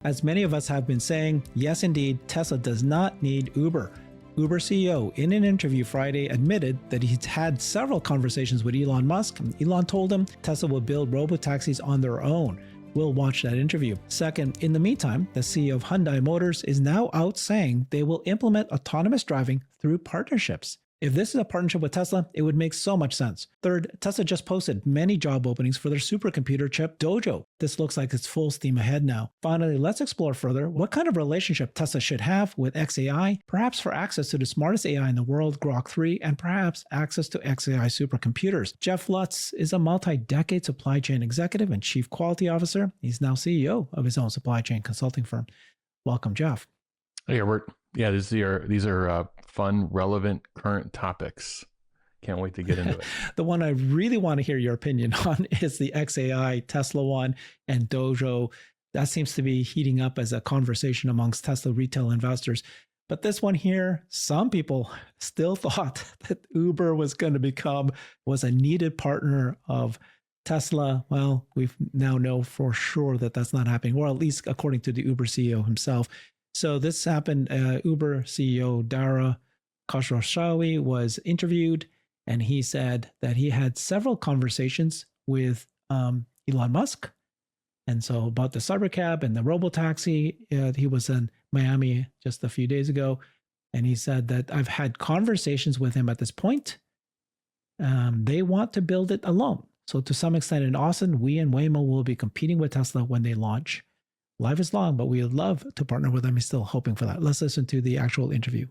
As many of us have been saying, yes indeed, Tesla does not need Uber. Uber CEO, in an interview Friday, admitted that he's had several conversations with Elon Musk, and Elon told him Tesla will build robotaxis on their own. We'll watch that interview. Second, in the meantime, the CEO of Hyundai Motors is now out saying they will implement autonomous driving through partnerships. If this is a partnership with Tesla, it would make so much sense. Third, Tesla just posted many job openings for their supercomputer chip, Dojo. This looks like it's full steam ahead now. Finally, let's explore further what kind of relationship Tesla should have with xAI, perhaps for access to the smartest AI in the world, Grok 3, and perhaps access to xAI supercomputers. Jeff Lutz is a multi-decade supply chain executive and chief quality officer. He's now CEO of his own supply chain consulting firm. Welcome, Jeff. Hey, Robert. Yeah, these are fun, relevant, current topics. Can't wait to get into it. The one I really want to hear your opinion on is the xAI Tesla one and Dojo. That seems to be heating up as a conversation amongst Tesla retail investors. But this one here, some people still thought that Uber was a needed partner of Tesla. Well, we now know for sure that that's not happening, or at least according to the Uber CEO himself. So this happened. Uber CEO Dara Khosrowshahi was interviewed, and he said that he had several conversations with Elon Musk. And so about the Cybercab and the Robotaxi, he was in Miami just a few days ago, and he said that I've had conversations with him at this point. They want to build it alone. So to some extent in Austin, we and Waymo will be competing with Tesla when they launch. Life is long, but we would love to partner with them. He's still hoping for that. Let's listen to the actual interview.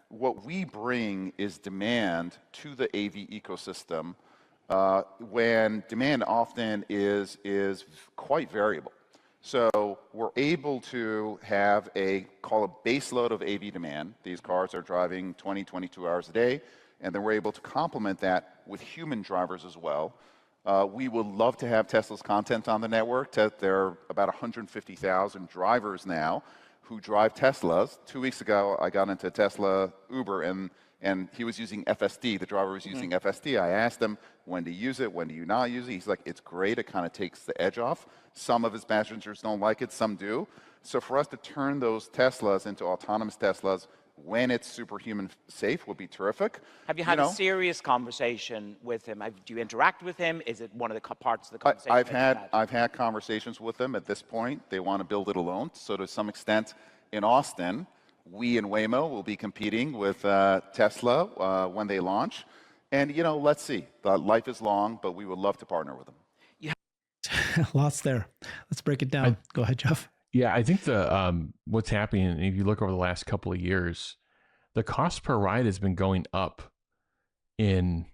What we bring is demand to the AV ecosystem when demand often is quite variable. So we're able to have call a base load of AV demand. These cars are driving 20, 22 hours a day, and then we're able to complement that with human drivers as well. We would love to have Tesla's content on the network. There are about 150,000 drivers now who drive Teslas. 2 weeks ago, I got into Tesla Uber, and he was using FSD. The driver was using FSD. I asked him, when do you use it? When do you not use it? He's like, it's great. It kind of takes the edge off. Some of his passengers don't like it. Some do. So for us to turn those Teslas into autonomous Teslas when it's superhuman safe would be terrific. Have you had a serious conversation with him? Do you interact with him? Is it one of the parts of the conversation? I've had conversations with them. At this point, they want to build it alone. So to some extent, in Austin, we and Waymo will be competing with Tesla when they launch. And let's see. Life is long, but we would love to partner with them. Lots there. Let's break it down. Go ahead, Jeff. Yeah, I think what's happening, if you look over the last couple of years, the cost per ride has been going up in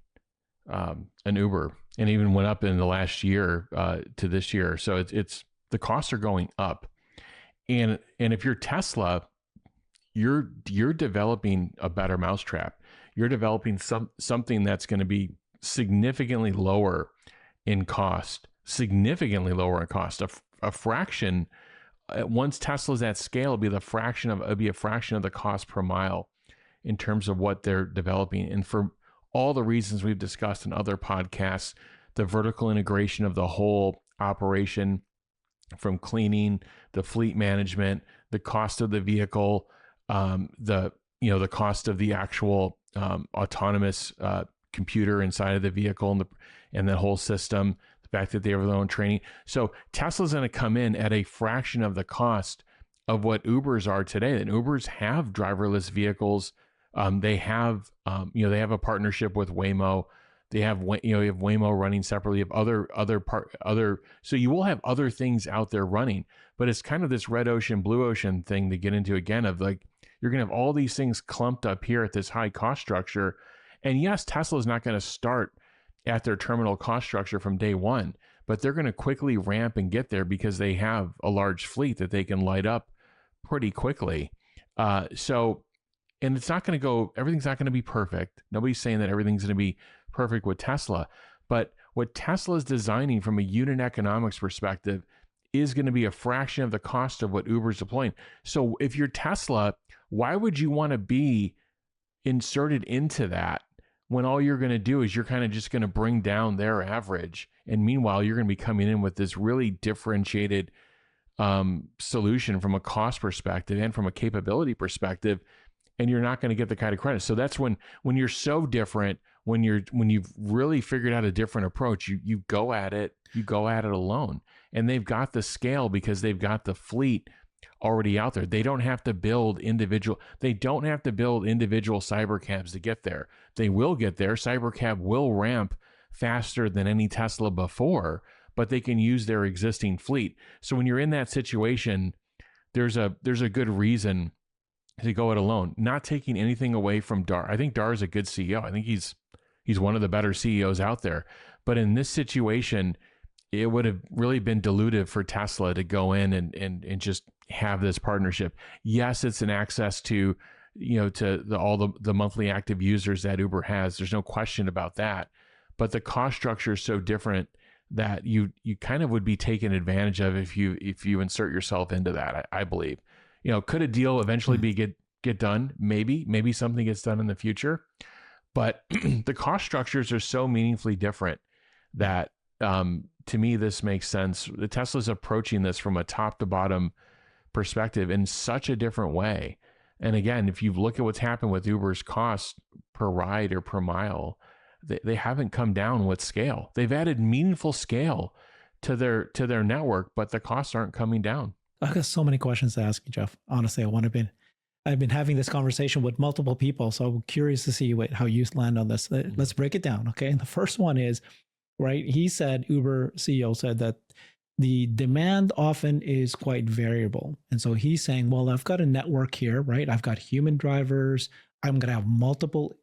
an Uber, and even went up in the last year to this year. So it's the costs are going up, and if you're Tesla, you're developing a better mousetrap. You're developing something that's going to be significantly lower in cost, a fraction. Once Tesla's at scale, it'll be a fraction of the cost per mile in terms of what they're developing. And for all the reasons we've discussed in other podcasts, the vertical integration of the whole operation, from cleaning, the fleet management, the cost of the vehicle, the cost of the actual autonomous computer inside of the vehicle and the whole system. Fact that they have their own training. So Tesla's going to come in at a fraction of the cost of what Ubers are today. And Ubers have driverless vehicles. They have a partnership with Waymo. They have you have Waymo running separately. You have other. So you will have other things out there running. But it's kind of this red ocean, blue ocean thing to get into again of like you're going to have all these things clumped up here at this high cost structure. And yes, Tesla's not going to start at their terminal cost structure from day one, but they're going to quickly ramp and get there because they have a large fleet that they can light up pretty quickly. And it's not going to go, everything's not going to be perfect. Nobody's saying that everything's going to be perfect with Tesla, but what Tesla is designing from a unit economics perspective is going to be a fraction of the cost of what Uber's deploying. So if you're Tesla, why would you want to be inserted into that when all you're going to do is you're kind of just going to bring down their average? And meanwhile, you're going to be coming in with this really differentiated solution from a cost perspective and from a capability perspective, and you're not going to get the kind of credit. So that's when you're so different, when you've really figured out a different approach, you go at it alone. And they've got the scale because they've got the fleet already out there. They don't have to build individual cybercabs to get there. They will get there. Cybercab will ramp faster than any Tesla before, but they can use their existing fleet. So when you're in that situation, there's a good reason to go it alone. Not taking anything away from Dar. I think Dar is a good CEO. I think he's one of the better CEOs out there. But in this situation, it would have really been dilutive for Tesla to go in and just have this partnership. Yes, it's an access to, all the monthly active users that Uber has. There's no question about that. But the cost structure is so different that you kind of would be taken advantage of if you insert yourself into that. I believe. Could a deal eventually get done? Maybe something gets done in the future, but the cost structures are so meaningfully different that to me this makes sense. The Tesla's approaching this from a top to bottom perspective in such a different way. And again, if you look at what's happened with Uber's cost per ride or per mile, they haven't come down with scale. They've added meaningful scale to their network, but the costs aren't coming down. I've got so many questions to ask you, Jeff. Honestly, I've been having this conversation with multiple people, so I'm curious to see how you land on this. Let's break it down, okay? And the first one is, right, Uber CEO said that the demand often is quite variable. And so he's saying, well, I've got a network here, right? I've got human drivers. I'm going to have multiple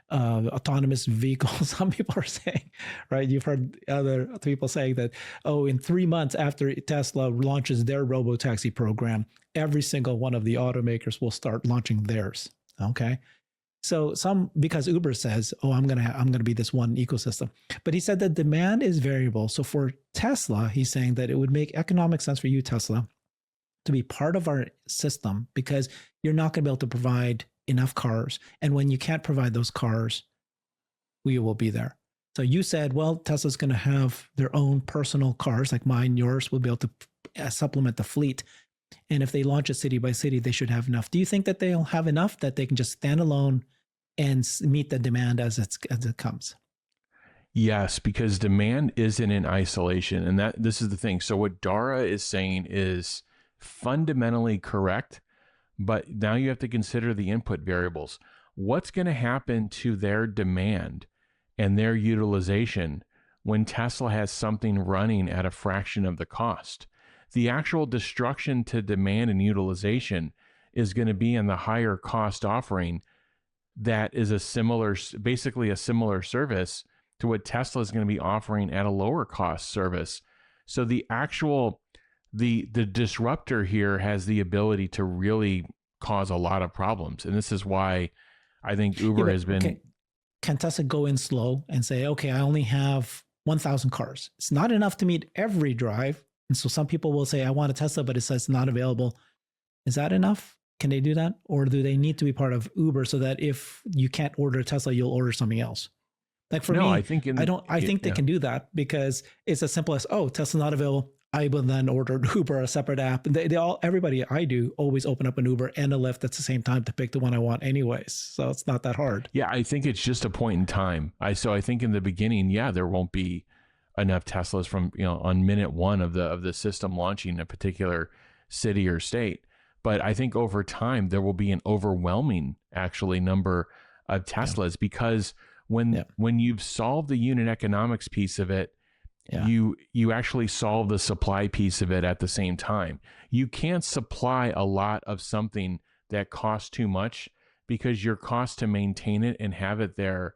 autonomous vehicles. Some people are saying, right? You've heard other people saying that, in 3 months after Tesla launches their Robotaxi program, every single one of the automakers will start launching theirs. Okay. So because Uber says, I'm going to be this one ecosystem, but he said that demand is variable. So for Tesla, he's saying that it would make economic sense for you, Tesla, to be part of our system because you're not going to be able to provide enough cars. And when you can't provide those cars, we will be there. So you said, well, Tesla's going to have their own personal cars like mine, yours will be able to supplement the fleet. And if they launch it city by city, they should have enough. Do you think that they'll have enough that they can just stand alone and meet the demand as it comes? Yes, because demand isn't in isolation. And this is the thing. So what Dara is saying is fundamentally correct, but now you have to consider the input variables. What's going to happen to their demand and their utilization when Tesla has something running at a fraction of the cost? The actual destruction to demand and utilization is going to be in the higher cost offering that is basically a similar service to what Tesla is going to be offering at a lower cost service. So the disruptor here has the ability to really cause a lot of problems. And this is why I think Uber has been... Okay. Can Tesla go in slow and say, okay, I only have 1,000 cars. It's not enough to meet every drive. And so some people will say, I want a Tesla, but it says not available. Is that enough? Can they do that? Or do they need to be part of Uber so that if you can't order a Tesla, you'll order something else? Like for me, I think they can do that because it's as simple as, Tesla's not available. I will then order an Uber, a separate app. And everybody I do always open up an Uber and a Lyft at the same time to pick the one I want anyways. So it's not that hard. Yeah, I think it's just a point in time. So I think in the beginning, there won't be enough Teslas from, on minute one of the system launching in a particular city or state. But I think over time, there will be an overwhelming number of Teslas because when you've solved the unit economics piece of it, you actually solve the supply piece of it at the same time. You can't supply a lot of something that costs too much because your cost to maintain it and have it there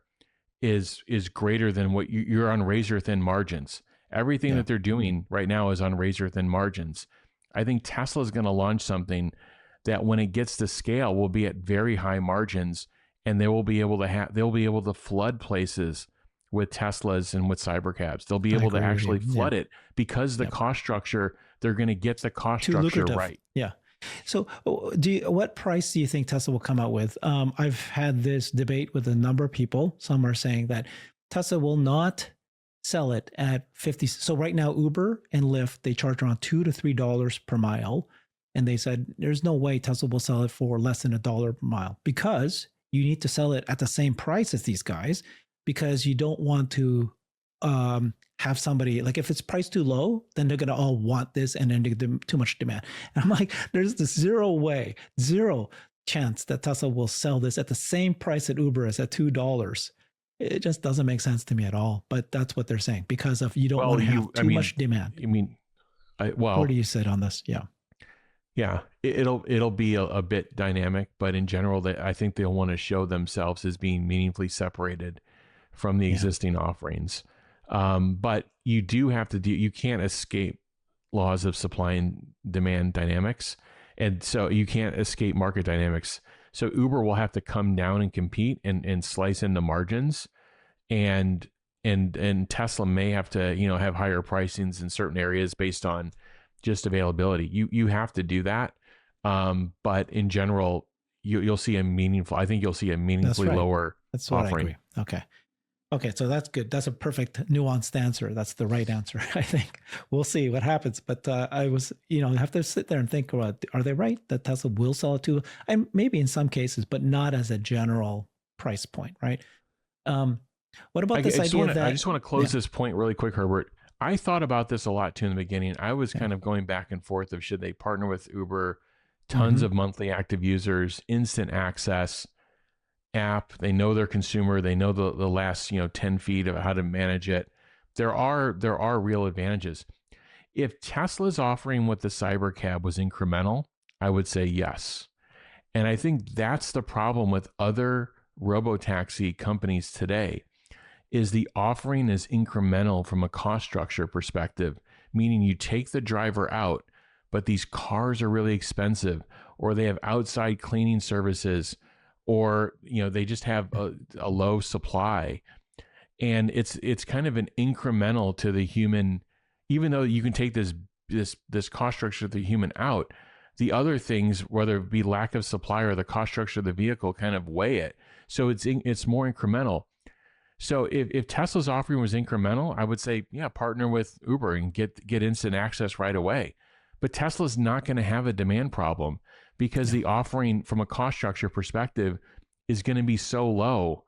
is greater than what you're on razor thin margins. Everything that they're doing right now is on razor thin margins. I think Tesla is going to launch something that when it gets to scale will be at very high margins, and they'll be able to flood places with Teslas and with cybercabs. They'll be able to actually flood it because the cost structure, they're going to get the cost structure right. Yeah. So what price do you think Tesla will come out with? I've had this debate with a number of people. Some are saying that Tesla will not sell it at 50. So right now, Uber and Lyft, they charge around $2 to $3 per mile. And they said, there's no way Tesla will sell it for less than $1 per mile, because you need to sell it at the same price as these guys, because you don't want to have somebody, like if it's priced too low, then they're going to all want this and then too much demand. And I'm like, there's this zero chance that Tesla will sell this at the same price that Uber is at $2. It just doesn't make sense to me at all. But that's what they're saying, because of you don't want to have too much demand. Where do you sit on this? Yeah, it'll be a bit dynamic, but in general, I think they'll want to show themselves as being meaningfully separated from the existing offerings. But you do have to you can't escape laws of supply and demand dynamics. And so you can't escape market dynamics. So Uber will have to come down and compete and slice into margins, and Tesla may have to, have higher pricings in certain areas based on just availability. You have to do that. But in general, you'll see I think you'll see a meaningfully lower offering. I agree. Okay, so that's good. That's a perfect nuanced answer. That's the right answer, I think. We'll see what happens. But I was, have to sit there and think about, are they right that Tesla will sell it to, maybe in some cases, but not as a general price point, right? What about this idea that... I just want to close this point really quick, Herbert. I thought about this a lot too in the beginning. I was kind of going back and forth of, should they partner with Uber, tons of monthly active users, instant access, app, they know their consumer, they know the last 10 feet of how to manage it. There are real advantages. If Tesla's offering with the Cybercab was incremental, I would say yes. And I think that's the problem with other robotaxi companies today, is the offering is incremental from a cost structure perspective, meaning you take the driver out, but these cars are really expensive, or they have outside cleaning services, or they just have a low supply, and it's kind of an incremental to the human. Even though you can take this cost structure of the human out, the other things, whether it be lack of supply or the cost structure of the vehicle, kind of weigh it. So it's more incremental. So if Tesla's offering was incremental, I would say, partner with Uber and get instant access right away. But Tesla's not going to have a demand problem, because the offering from a cost structure perspective is going to be so low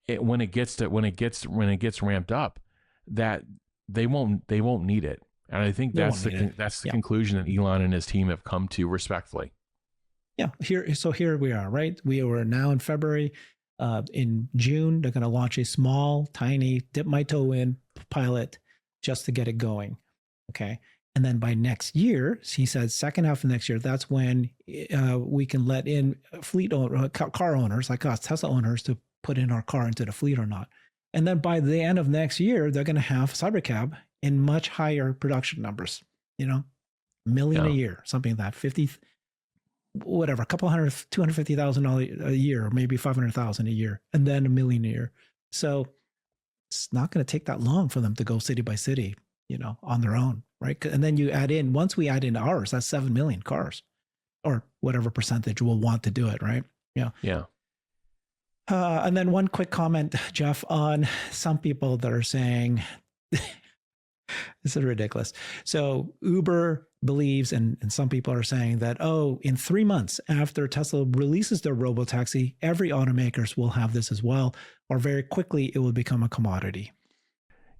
when it gets ramped up, that they won't need it. And I think that's the conclusion that Elon and his team have come to, respectfully. Yeah. Here we are, right? We are now in February. In June, they're going to launch a small, tiny, dip my toe in pilot just to get it going. Okay. And then by next year, he said second half of next year, that's when we can let in car owners like us, Tesla owners, to put in our car into the fleet or not. And then by the end of next year, they're going to have Cybercab in much higher production numbers, million a year, something like that, 50, whatever, a couple hundred, $250,000 a year, or maybe 500,000 a year, and then $1 million a year. So it's not going to take that long for them to go city by city, on their own. Right. And then you add in, once we add in ours, that's 7 million cars, or whatever percentage will want to do it. Right. Yeah. Yeah. And then one quick comment, Jeff, on some people that are saying, this is ridiculous. So Uber believes, and some people are saying that, in 3 months after Tesla releases their robotaxi, every automakers will have this as well, or very quickly it will become a commodity.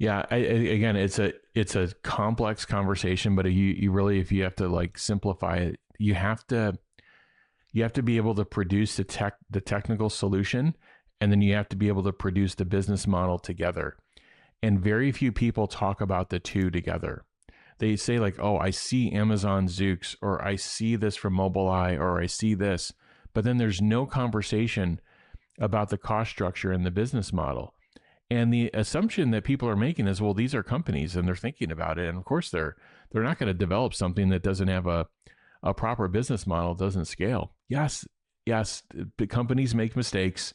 Yeah, again, it's a complex conversation, but you really, if you have to simplify it, you have to be able to produce the technical solution, and then you have to be able to produce the business model together. And very few people talk about the two together. They say I see Amazon Zoox, or I see this from Mobileye, or I see this, but then there's no conversation about the cost structure and the business model. And the assumption that people are making is, well, these are companies and they're thinking about it. And of course they're not going to develop something that doesn't have a proper business model, doesn't scale. Yes, the companies make mistakes.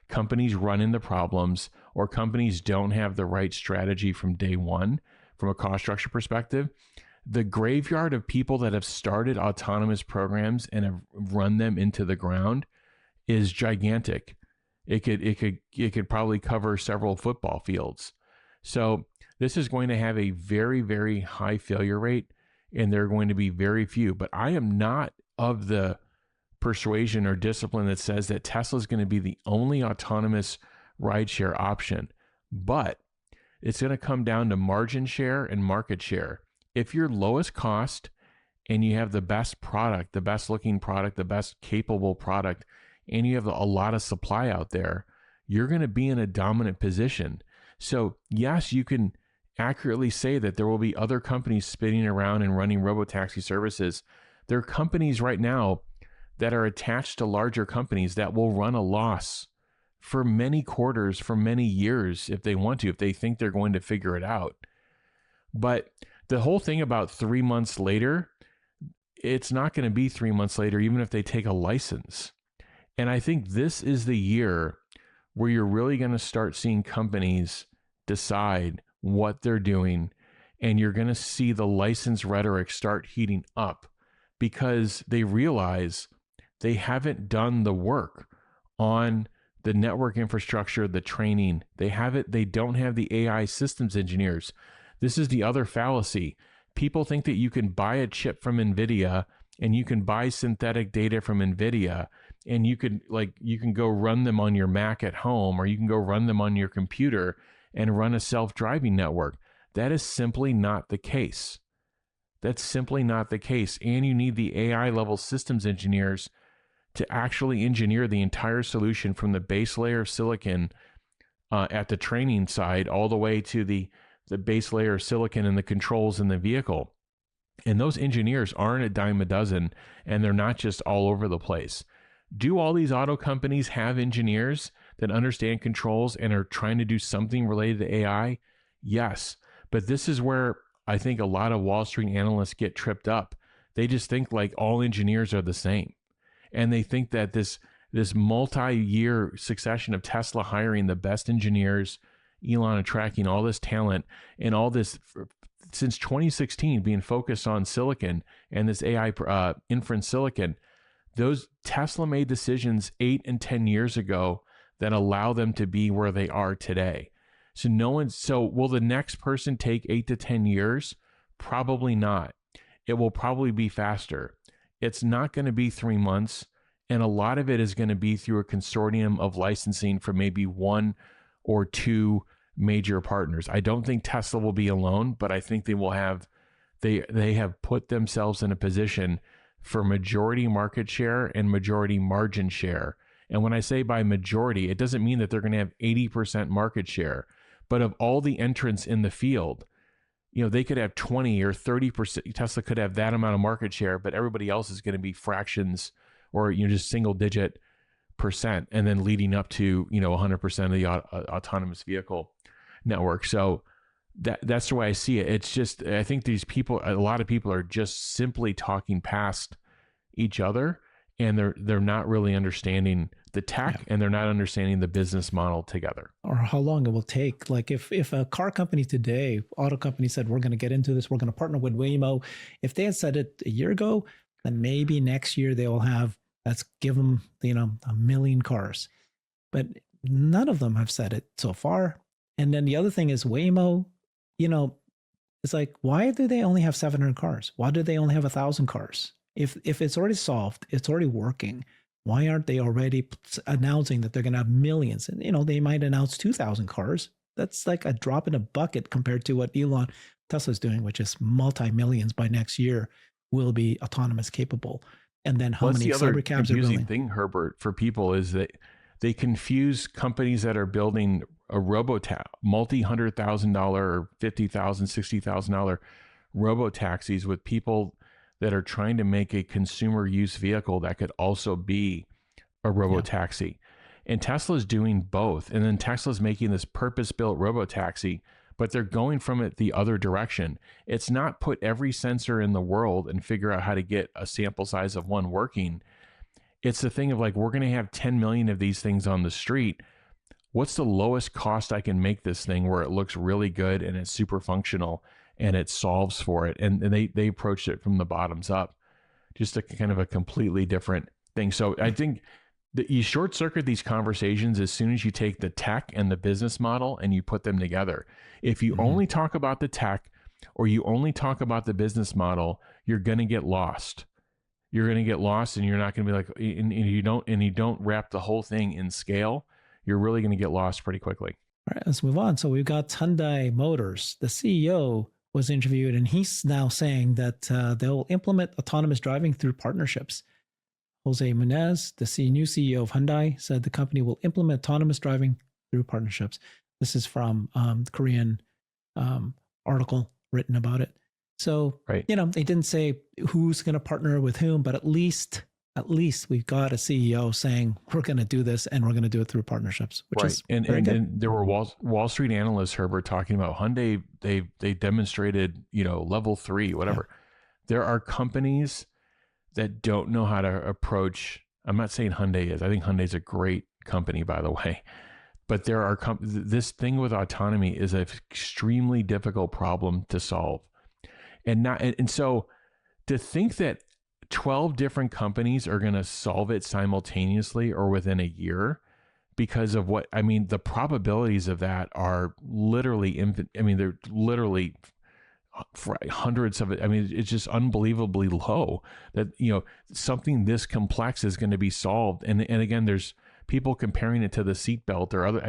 Companies run into problems, or companies don't have the right strategy from day one from a cost structure perspective. The graveyard of people that have started autonomous programs and have run them into the ground is gigantic. It could probably cover several football fields. So This is going to have a very, very high failure rate, and there are going to be very few. But I am not of the persuasion or discipline that says that Tesla is going to be the only autonomous rideshare option. But it's going to come down to margin share and market share. If you're lowest cost and you have the best product, the best looking product, the best capable product, and you have a lot of supply out there, you're going to be in a dominant position. So yes, you can accurately say that there will be other companies spinning around and running robotaxi services. There are companies right now that are attached to larger companies that will run a loss for many quarters, for many years, if they want to, if they think they're going to figure it out. But the whole thing about 3 months later, it's not going to be 3 months later, even if they take a license. And I think this is the year where you're really going to start seeing companies decide what they're doing, and you're going to see the license rhetoric start heating up because they realize they haven't done the work on the network infrastructure, the training. They don't have the AI systems engineers. This is the other fallacy. People think that you can buy a chip from NVIDIA and you can buy synthetic data from NVIDIA and you can go run them on your Mac at home, or you can go run them on your computer and run a self-driving network. That is simply not the case. That's simply not the case. And you need the AI level systems engineers to actually engineer the entire solution from the base layer of silicon at the training side all the way to the base layer of silicon and the controls in the vehicle. And those engineers aren't a dime a dozen, and they're not just all over the place. Do all these auto companies have engineers that understand controls and are trying to do something related to AI? Yes. But this is where I think a lot of Wall Street analysts get tripped up. They just think like all engineers are the same. And they think that this multi-year succession of Tesla hiring the best engineers, Elon attracting all this talent, and all this since 2016 being focused on silicon and this AI inference silicon, those Tesla made decisions 8 and 10 years ago that allow them to be where they are today. So will the next person take 8 to 10 years? Probably not. It will probably be faster. It's not going to be 3 months, and a lot of it is going to be through a consortium of licensing from maybe 1 or 2 major partners. I don't think Tesla will be alone, but I think they have put themselves in a position for majority market share and majority margin share. And when I say by majority, it doesn't mean that they're going to have 80% market share, but of all the entrants in the field, they could have 20 or 30%. Tesla could have that amount of market share, but everybody else is going to be fractions or just single digit percent, and then leading up to 100% of the autonomous vehicle network. So that's the way I see it. It's just, I think a lot of people are just simply talking past each other, and they're not really understanding the tech, and they're not understanding the business model together. Or how long it will take. Like if a car company today, auto company said, we're going to get into this, we're going to partner with Waymo. If they had said it a year ago, then maybe next year they will have, let's give them, 1 million cars. But none of them have said it so far. And then the other thing is Waymo, it's like, why do they only have 700 cars? Why do they only have 1,000 cars? If it's already solved, it's already working. Why aren't they already announcing that they're going to have millions? And, they might announce 2,000 cars. That's like a drop in a bucket compared to what Tesla's doing, which is multi-millions by next year will be autonomous capable. And then how many cyber cabs are building? The confusing thing, Herbert, for people is that they confuse companies that are building a multi-$100,000 or $50,000, $60,000 robotaxis with people that are trying to make a consumer use vehicle that could also be a robotaxi. Yeah. And Tesla's doing both. And then Tesla's making this purpose-built robotaxi, but they're going from it the other direction. It's not put every sensor in the world and figure out how to get a sample size of one working. It's the thing of like, we're going to have 10 million of these things on the street. What's the lowest cost I can make this thing where it looks really good and it's super functional and it solves for it? And they approached it from the bottoms up, just a kind of a completely different thing. So I think You short circuit these conversations as soon as you take the tech and the business model and you put them together. If you only talk about the tech or you only talk about the business model, you're going to get lost. You're going to get lost, and you're not going to be like, and you don't wrap the whole thing in scale, you're really going to get lost pretty quickly. All right, let's move on. So we've got Hyundai Motors. The CEO was interviewed, and he's now saying that they'll implement autonomous driving through partnerships. Jose Munez, the new CEO of Hyundai, said the company will implement autonomous driving through partnerships. This is from the Korean article written about it. So, right. They didn't say who's going to partner with whom, but at least we've got a CEO saying we're going to do this and we're going to do it through partnerships, which is very good. And there were Wall Street analysts, Herbert, talking about Hyundai. They demonstrated, level 3, whatever. Yeah. There are companies that don't know how to approach. I'm not saying Hyundai is. I think Hyundai is a great company, by the way. But there are this thing with autonomy is an extremely difficult problem to solve. And so to think that 12 different companies are going to solve it simultaneously or within a year because of the probabilities of that are literally they're literally hundreds of it. It's just unbelievably low that, something this complex is going to be solved. And again, there's people comparing it to the seatbelt or other,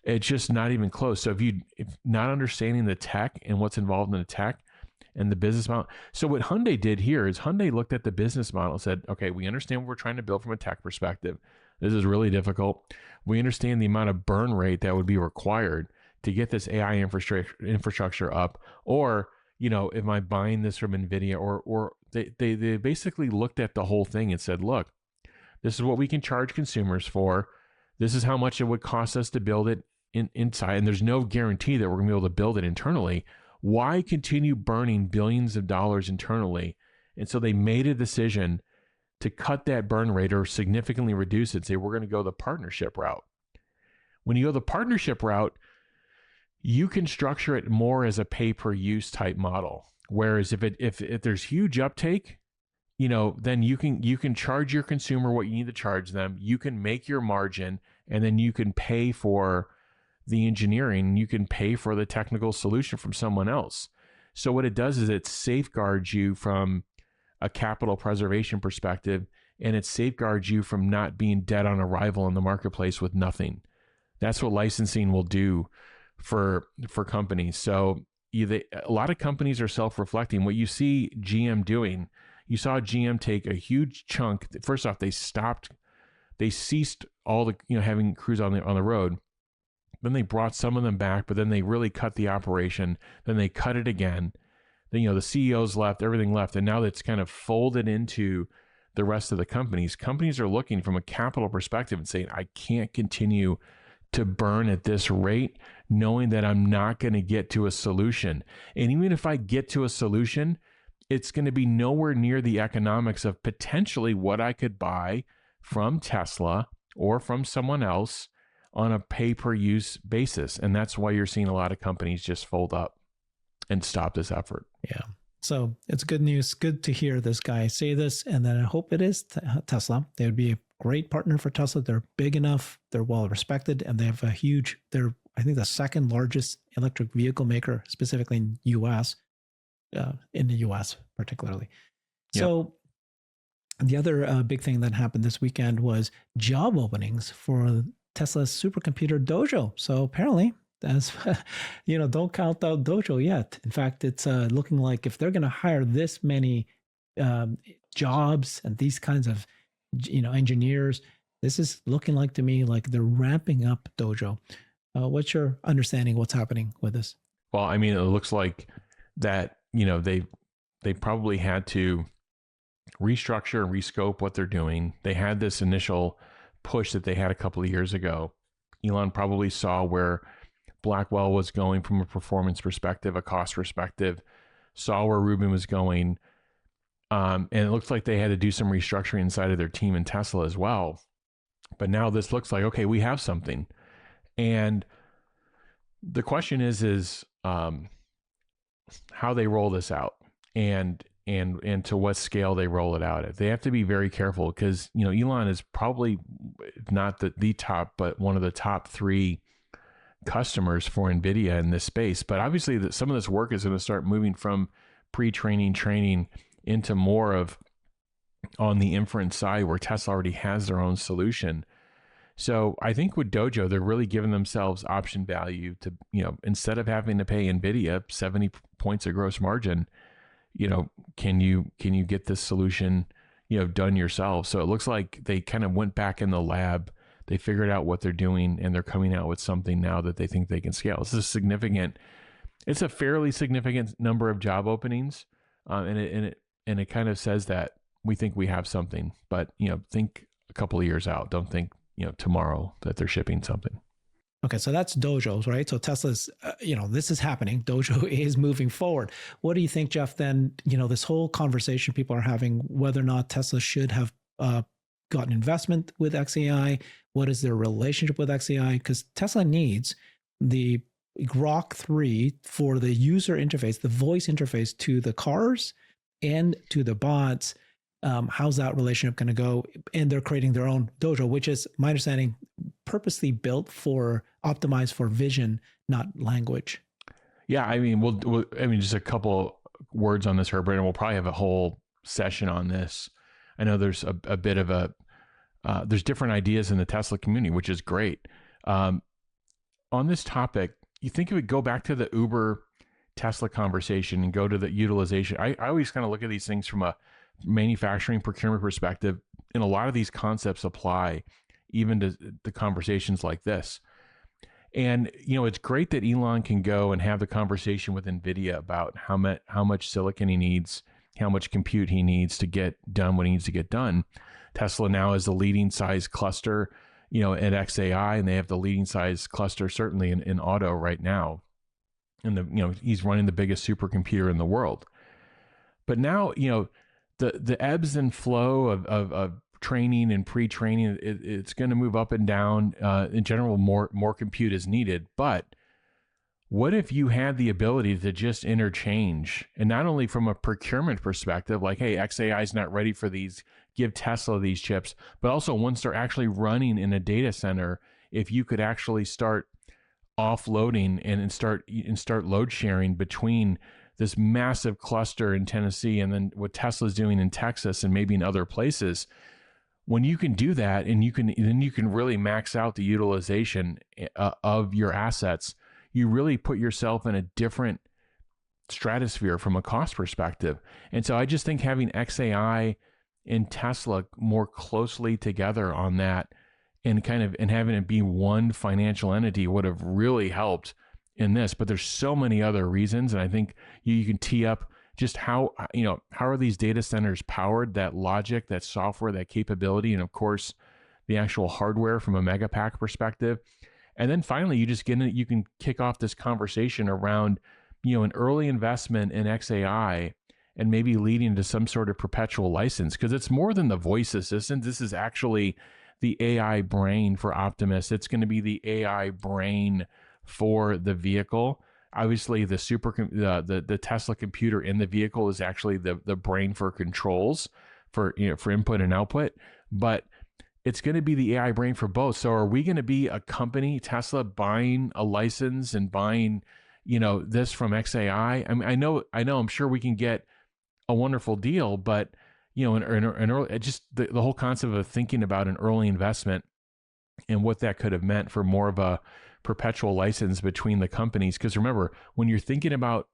it's just not even close. So if not understanding the tech and what's involved in the tech and the business model. So what Hyundai did here is Hyundai looked at the business model and said, okay, we understand what we're trying to build from a tech perspective. This is really difficult. We understand the amount of burn rate that would be required to get this AI infrastructure up. Or, am I buying this from NVIDIA or they basically looked at the whole thing and said, look, this is what we can charge consumers for. This is how much it would cost us to build it inside. And there's no guarantee that we're going to be able to build it internally. Why continue burning billions of dollars internally? And so they made a decision to cut that burn rate or significantly reduce it and say, we're going to go the partnership route. When you go the partnership route, you can structure it more as a pay-per-use type model. Whereas if there's huge uptake, then you can charge your consumer what you need to charge them. You can make your margin, and then you can pay for the engineering. You can pay for the technical solution from someone else. So what it does is it safeguards you from a capital preservation perspective, and it safeguards you from not being dead on arrival in the marketplace with nothing. That's what licensing will do for companies. So a lot of companies are self-reflecting. What you see GM doing, you saw GM take a huge chunk. First off, they ceased all the, having crews on the road. Then they brought some of them back, but then they really cut the operation. Then they cut it again. Then, the CEOs left, everything left. And now it's kind of folded into the rest of the companies. Companies are looking from a capital perspective and saying, I can't continue to burn at this rate, knowing that I'm not going to get to a solution. And even if I get to a solution, it's going to be nowhere near the economics of potentially what I could buy from Tesla or from someone else on a pay-per-use basis. And that's why you're seeing a lot of companies just fold up and stop this effort. Yeah. So it's good news. Good to hear this guy say this. And then I hope it is Tesla. They would be a great partner for Tesla. They're big enough. They're well respected. And they have they're, I think, the second largest electric vehicle maker, specifically in the US particularly. Yep. So the other big thing that happened this weekend was job openings for Tesla's supercomputer Dojo. So apparently, that's, don't count out Dojo yet. In fact, it's looking like if they're going to hire this many jobs and these kinds of, engineers, this is looking like to me like they're ramping up Dojo. What's your understanding of what's happening with this? Well, it looks like that, they probably had to restructure and rescope what they're doing. They had this initial push that they had a couple of years ago. Elon probably saw where Blackwell was going from a performance perspective, a cost perspective, saw where Rubin was going. And it looks like they had to do some restructuring inside of their team in Tesla as well. But now this looks like, okay, we have something. And the question is how they roll this out. And and to what scale they roll it out at. They have to be very careful because, Elon is probably not the top, but one of the top 3 customers for NVIDIA in this space. But obviously some of this work is going to start moving from pre-training training into more of on the inference side where Tesla already has their own solution. So I think with Dojo, they're really giving themselves option value to, instead of having to pay NVIDIA 70 points of gross margin, can you get this solution, done yourself? So it looks like they kind of went back in the lab, they figured out what they're doing, and they're coming out with something now that they think they can scale. It's a fairly significant number of job openings. And it kind of says that we think we have something, but, think a couple of years out. Don't think, tomorrow that they're shipping something. Okay, so that's Dojo's, right? So Tesla's, this is happening. Dojo is moving forward. What do you think, Jeff, then, this whole conversation people are having, whether or not Tesla should have gotten investment with xAI, what is their relationship with xAI? Because Tesla needs the Grok 3 for the user interface, the voice interface to the cars and to the bots. How's that relationship going to go? And they're creating their own Dojo, which is, my understanding, purposely built optimized for vision, not language. Yeah, I mean, we'll just a couple words on this, Herbert, and we'll probably have a whole session on this. I know there's a bit of there's different ideas in the Tesla community, which is great. On this topic, you think it would go back to the Uber Tesla conversation and go to the utilization. I always kind of look at these things from a manufacturing procurement perspective, and a lot of these concepts apply even to the conversations like this. And it's great that Elon can go and have the conversation with NVIDIA about how much silicon he needs, how much compute he needs to get done what he needs to get done. Tesla now is the leading size cluster, at xAI, and they have the leading size cluster certainly in auto right now. And he's running the biggest supercomputer in the world. But now, the ebbs and flow of training and pre-training, it's going to move up and down. In general, more compute is needed. But what if you had the ability to just interchange, and not only from a procurement perspective, like, hey, xAI is not ready for these, give Tesla these chips, but also once they're actually running in a data center, if you could actually start offloading and start load sharing between this massive cluster in Tennessee and then what Tesla's doing in Texas and maybe in other places. When you can do that, and you can really max out the utilization of your assets, you really put yourself in a different stratosphere from a cost perspective. And so I just think having xAI and Tesla more closely together on that and having it be one financial entity would have really helped in this. But there's so many other reasons, and I think you can tee up just how are these data centers powered, that logic, that software, that capability, and of course the actual hardware from a Megapack perspective. And then finally, you can kick off this conversation around an early investment in xAI and maybe leading to some sort of perpetual license, because it's more than the voice assistant. This is actually the AI brain for Optimus. It's going to be the AI brain for the vehicle. Obviously, the Tesla computer in the vehicle is actually the brain for controls, for input and output, but it's going to be the AI brain for both. So are we going to be a company, Tesla, buying a license and buying this from xAI? I mean, I know I'm sure we can get a wonderful deal, but an early, just the whole concept of thinking about an early investment and what that could have meant for more of a perpetual license between the companies. Because remember, when you're thinking about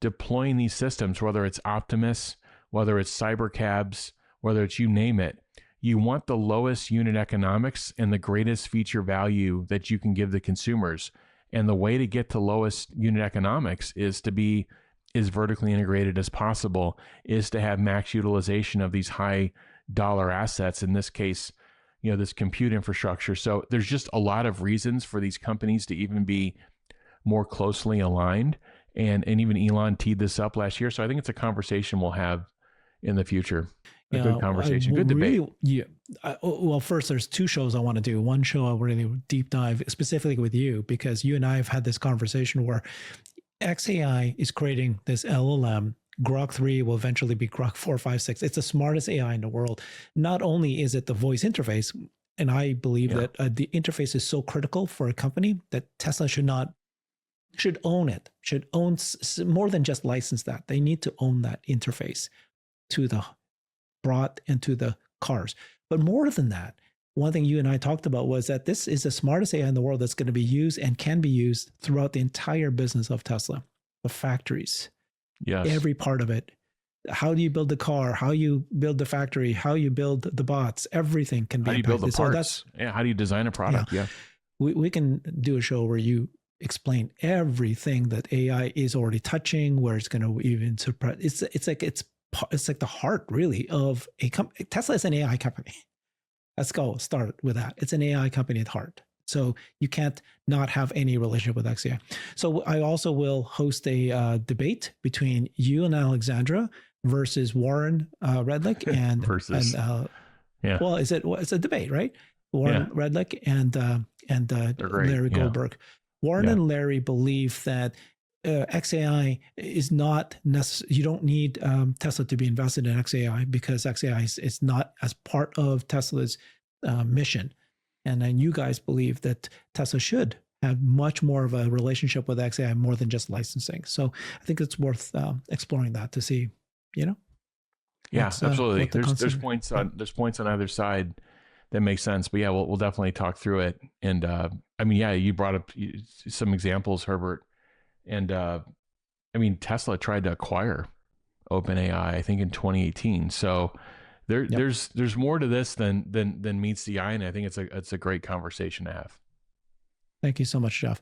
deploying these systems, whether it's Optimus, whether it's Cybercabs, whether it's you name it, you want the lowest unit economics and the greatest feature value that you can give the consumers. And the way to get to lowest unit economics is to be as vertically integrated as possible, is to have max utilization of these high dollar assets, in this case, this compute infrastructure. So there's just a lot of reasons for these companies to even be more closely aligned. And even Elon teed this up last year. So I think it's a conversation we'll have in the future. A good conversation, good debate. Well, first, there's two shows I want to do. One show I really deep dive specifically with you, because you and I have had this conversation where xAI is creating this LLM Grok 3 will eventually be Grok 4, 5, 6. It's the smartest AI in the world. Not only is it the voice interface, and I believe that the interface is so critical for a company that Tesla should own it, should own more than just license that. They need to own that interface to the brought into the cars. But more than that, one thing you and I talked about was that this is the smartest AI in the world that's going to be used and can be used throughout the entire business of Tesla, the factories, every part of it. How do you build the car? How you build the factory? How you build the bots? Everything can be how do you impacted. build the parts? How do you design a product? We can do a show where you explain everything that AI is already touching, where it's going to even surprise. It's like the heart really of a company. Tesla is an AI company. Let's go start with that. It's an AI company at heart. So you can't not have any relationship with XAI. So I also will host a debate between you and Alexandra versus Warren Redlick and well, it's a debate, right? Warren Redlick and Larry Goldberg. Warren and Larry believe that XAI is not necessary. You don't need Tesla to be invested in XAI because XAI is not as part of Tesla's mission. And then you guys believe that Tesla should have much more of a relationship with XAI more than just licensing. So I think it's worth exploring that to see, Yeah, absolutely. There's points on either side that make sense. But we'll definitely talk through it. And you brought up some examples, Herbert. And Tesla tried to acquire OpenAI, I think, in 2018. So there's more to this than meets the eye, and I think it's a great conversation to have. Thank you so much, Jeff.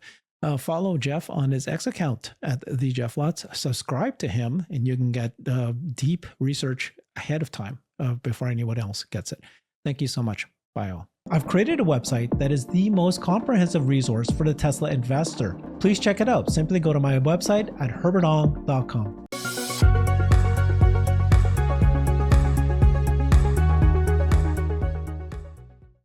Follow Jeff on his X account at the Jeff Lutz. Subscribe to him, and you can get deep research ahead of time before anyone else gets it. Thank you so much. Bye all. I've created a website that is the most comprehensive resource for the Tesla investor. Please check it out. Simply go to my website at herbertong.com.